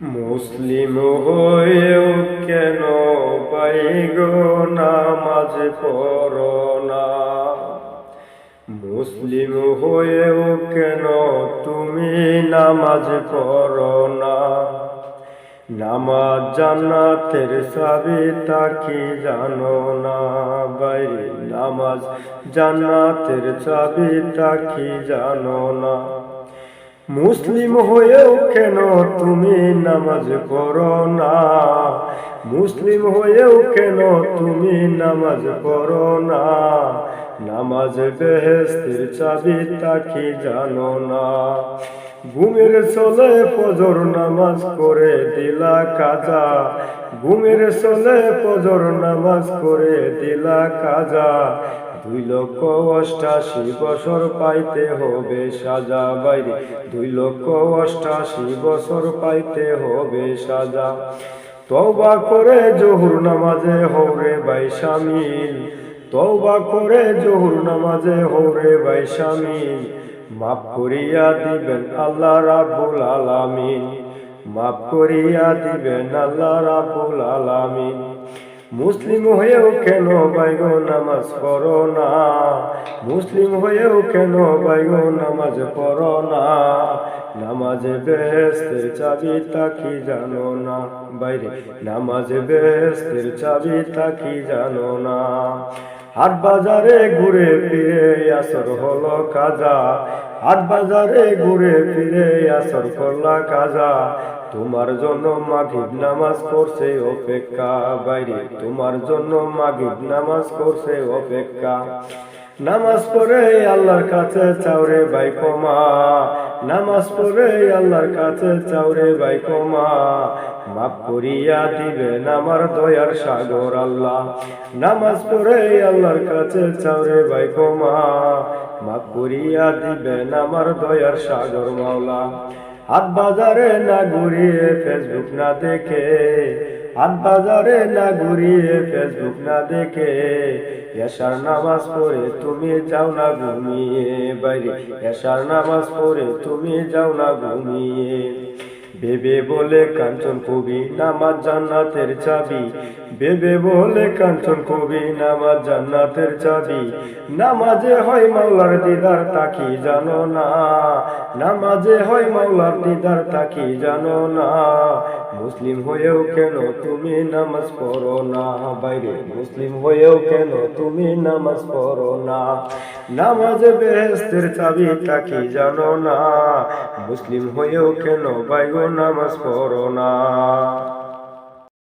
মুসলিম হয়েও কেন বাইগো নামাজ পড়ো না? মুসলিম হয়েও কেন তুমি নামাজ পড়ো না? নামাজ জান্নাতের চাবি তা কি জানো না? বাইরে নামাজ জান্নাতের চাবি তা কি জানো না? মুসলিম হয়েও কেন তুমি নামাজ পড়ো না? মুসলিম হয়েও কেন তুমি নামাজ পড়ো না? নামাজ বেহেশতের চাবি তা কি জানো না? ঘুমের চলে ফজর নামাজ করে দিলা কাজা, ঘুমের চলে ফজর নামাজ করে দিলা কাজা। 2,88,000 পাইতে হবে সাজা। বাইরে 2,88,000 পাইতে হবে সাজা। তওবা করে জোহর নামাজে হওরে ভাই শামিল, তওবা করে জোহর নামাজে হওরে ভাই শামিল। মাফ করিয়া দিবেন আল্লাহ রাব্বুল আলামিন, মাফ করিয়া দিবেন আল্লাহ রাব্বুল আলামিন। মুসলিম হয়েও কেন বাইগো নামাজ পড়ো না? মুসলিম হয়েও কেন বাইগো নামাজ পড়ো না? নামাজে বেহেশতের চাবি তা কি জানো না? বাইরে নামাজে বেহেশতের চাবি তা কি জানো না? হাট বাজারে ঘুরে ফিরে আসর হলো কাজা, হাট বাজারে ঘুরে ফিরে আসর করলা কাজা। তোমার জন্য মাগরিব নামাজ করছে অপেক্ষা। বাইরে তোমার জন্য মাগরিব নামাজ করছে অপেক্ষা। নামাজ পড়ে আল্লাহর কাছে চাওরে ভাই ক্ষমা, নামাজ পড়ে আল্লাহর কাছে চাওরে ভাই ক্ষমা। মাফ করিয়া দিবেন আমার দয়ার সাগর আল্লাহ। নামাজ পড়ে আল্লাহর কাছে চাওরে ভাই ক্ষমা, মাফ করিয়া দিবেন আমার দয়ার সাগর মাওলা। হাট বাজারে না ঘুরিয়ে ফেসবুক না দেখে, হাট বাজারে না ঘুরিয়ে ফেসবুক না দেখে। এশার নামাজ পড়ে তুমি যাও না ঘুমিয়ে। বাইরে এশার নামাজ পড়ে তুমি যাও না ঘুমিয়ে। বেবে বলে কাঞ্চন কবি নামাজ জান্নাতের চাবি, বেবে বলে কাঞ্চন কবি নামাজ জান্নাতের চাবি। নামাজে হয় মাওলার দিদার তা কি জানো না? নামাজে হয় মাওলার দিদার তা কি জানো না? মুসলিম হয়েও কেন তুমি নামাজ পড়ো না? বাইরে মুসলিম হয়েও কেন তুমি নামাজ পড়ো না? নামাজে বেহেশতের চাবি তা কি জানো না? মুসলিম হয়েও কেন বাইগো নামাজ পড়ো না?